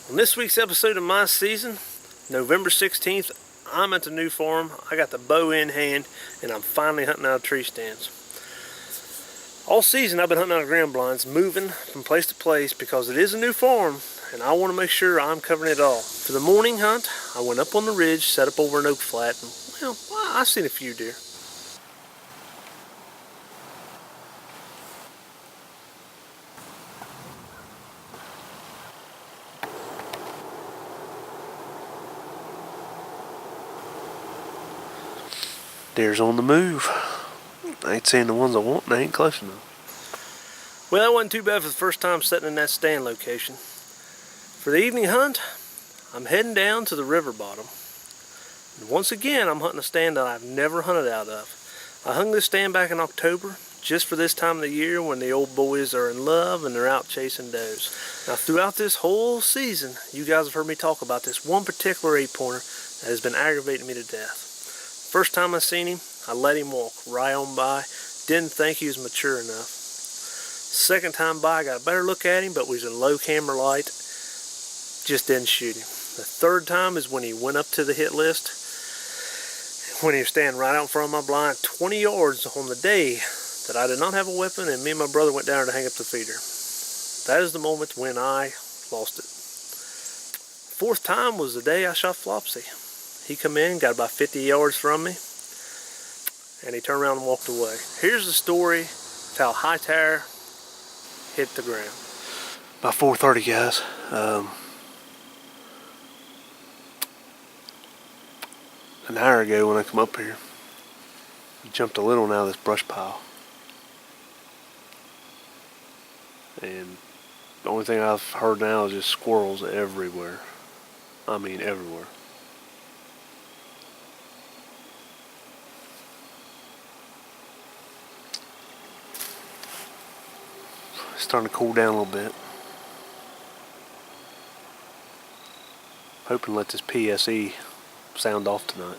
On this week's episode of my season, November 16th, I'm at the new farm. I got the bow in hand and I'm finally hunting out of tree stands. All season I've been hunting out of ground blinds, moving from place to place because it is a new farm and I want to make sure I'm covering it all. For the morning hunt, I went up on the ridge, set up over an oak flat, and well, I've seen a few deer. Deer's on the move. I ain't seeing the ones I want and they ain't close enough. Well, that wasn't too bad for the first time sitting in that stand location. For the evening hunt, I'm heading down to the river bottom. And once again, I'm hunting a stand that I've never hunted out of. I hung this stand back in October, just for this time of the year when the old boys are in love and they're out chasing does. Now, throughout this whole season, you guys have heard me talk about this one particular 8-pointer that has been aggravating me to death. First time I seen him, I let him walk right on by. Didn't think he was mature enough. Second time by, I got a better look at him, but we was in low camera light. Just didn't shoot him. The third time is when he went up to the hit list. When he was standing right out in front of my blind, 20 yards on the day that I did not have a weapon, and me and my brother went down to hang up the feeder. That is the moment when I lost it. Fourth time was the day I shot Flopsy. He come in, got about 50 yards from me, and he turned around and walked away. Here's the story of how Hightower hit the ground. About 4:30, guys. An hour ago when I come up here, I jumped a little one out of this brush pile. And the only thing I've heard now is just squirrels everywhere. I mean everywhere. It's starting to cool down a little bit. Hoping to let this PSE sound off tonight.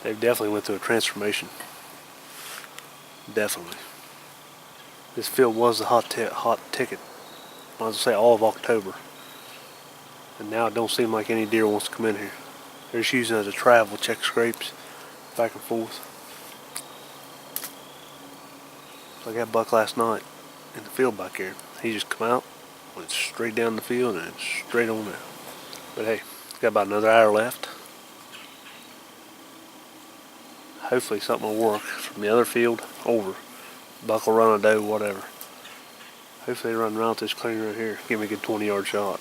They've definitely went through a transformation. Definitely. This field was the hot ticket. I was gonna say all of October. And now it don't seem like any deer wants to come in here. They're just using it as a travel, check scrapes, back and forth. So I got a buck last night in the field back here. He just come out, went straight down the field and straight on there. But hey, got about another hour left. Hopefully something will work from the other field over. Buck will run a doe, whatever. Hopefully they run around this clearing right here. Give me a good 20-yard shot.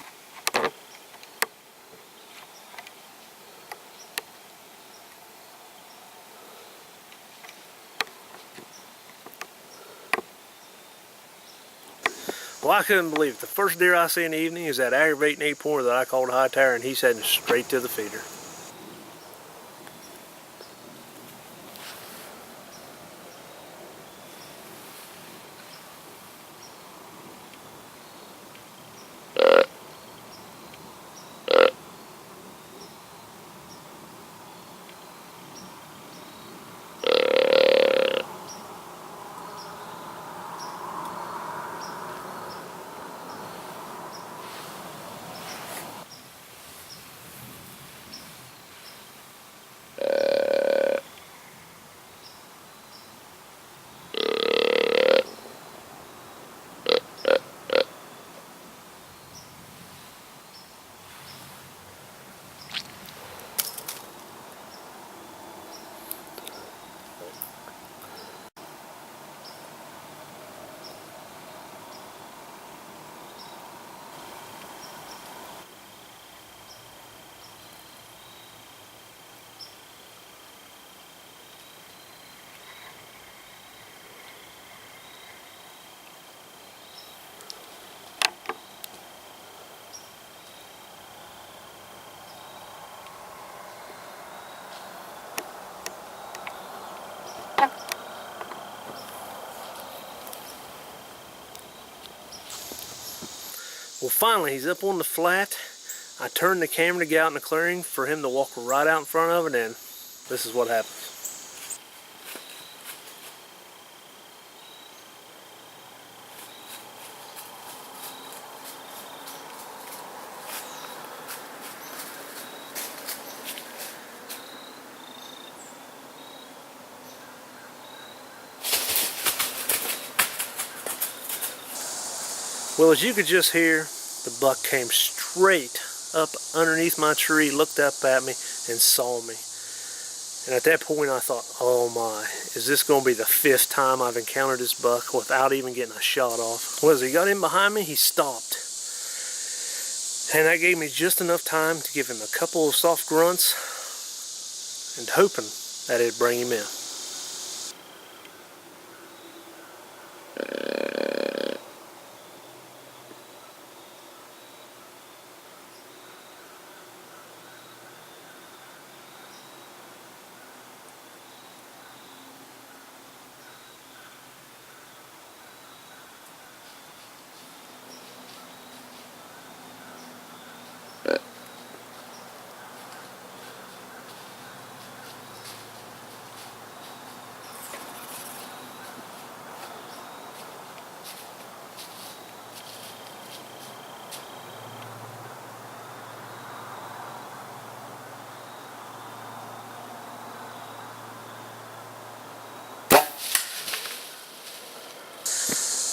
Well, I couldn't believe it. The first deer I see in the evening is that aggravating 8-pointer that I called Hightower, and he's heading straight to the feeder. Well, finally, he's up on the flat. I turned the camera to get out in the clearing for him to walk right out in front of it, and this is what happens. Well, as you could just hear, the buck came straight up underneath my tree, looked up at me, and saw me. And at that point I thought, oh my, is this going to be the 5th time I've encountered this buck without even getting a shot off? Well, as he got in behind me, he stopped. And that gave me just enough time to give him a couple of soft grunts and hoping that it'd bring him in.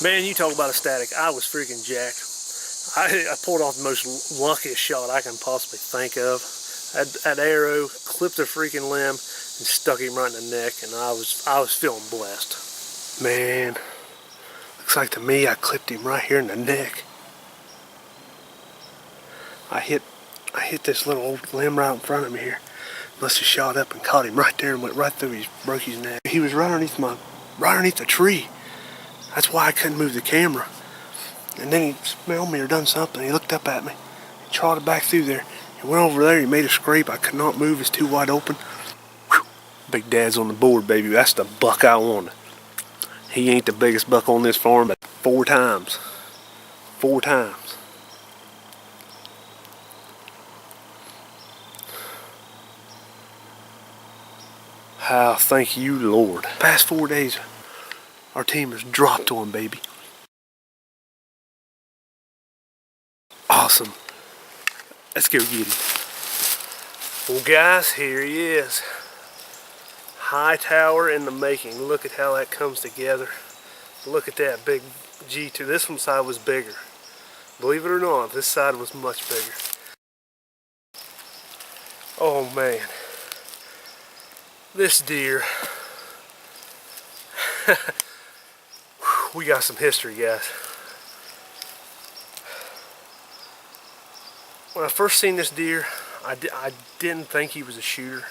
Man, you talk about a static. I was freaking jacked. I pulled off the most luckiest shot I can possibly think of. That arrow clipped a freaking limb and stuck him right in the neck, and I was feeling blessed. Man, looks like to me I clipped him right here in the neck. I hit this little old limb right in front of me here. Must have shot up and caught him right there and went right through broke his neck. He was right underneath the tree. That's why I couldn't move the camera. And then he smelled me or done something. He looked up at me. He trotted back through there. He went over there. He made a scrape. I could not move. It's too wide open. Whew. Big Dad's on the board, baby. That's the buck I wanted. He ain't the biggest buck on this farm, but 4 times. 4 times. How thank you, Lord. Past 4 days, our team has dropped on, baby. Awesome. Let's go get him. Well, guys, here he is. Hightower in the making. Look at how that comes together. Look at that big G2. This one side was bigger. Believe it or not, this side was much bigger. Oh man. This deer. We got some history, guys. When I first seen this deer, I didn't think he was a shooter.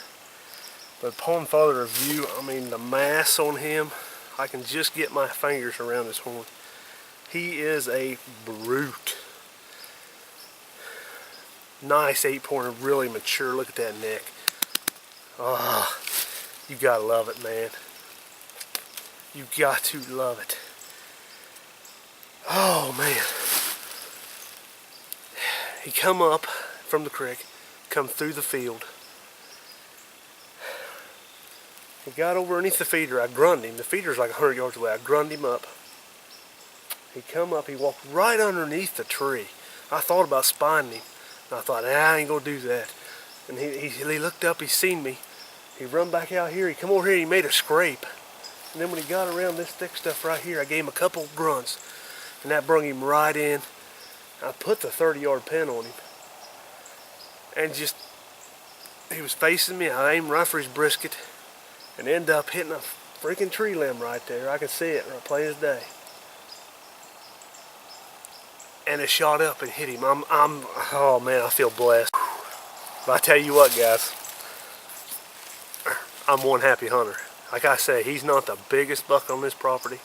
But upon further review, I mean the mass on him, I can just get my fingers around his horn. He is a brute. Nice 8-pointer, really mature. Look at that neck. Ah, you gotta love it, man. You got to love it. Oh man. He come up from the creek, come through the field. He got over underneath the feeder. I grunned him. The feeder's like 100 yards away. I grunned him up. He come up. He walked right underneath the tree. I thought about spying him. And I thought, I ain't gonna do that. And he looked up. He seen me. He run back out here. He come over here. He made a scrape. And then when he got around this thick stuff right here, I gave him a couple grunts. And that brung him right in. I put the 30-yard pin on him. And just, he was facing me. I aimed right for his brisket. And ended up hitting a freaking tree limb right there. I could see it right plain as day. And it shot up and hit him. Oh man, I feel blessed. But I tell you what, guys, I'm one happy hunter. Like I say, he's not the biggest buck on this property,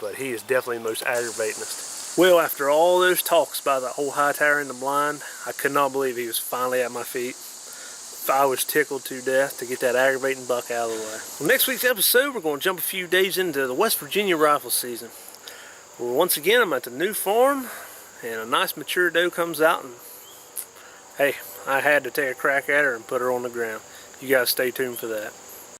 but he is definitely the most aggravatingest. Well, after all those talks about the old Hightower in the blind, I could not believe he was finally at my feet. I was tickled to death to get that aggravating buck out of the way. Well, next week's episode, we're going to jump a few days into the West Virginia rifle season. Well, once again, I'm at the new farm, and a nice mature doe comes out, and hey, I had to take a crack at her and put her on the ground. You guys stay tuned for that.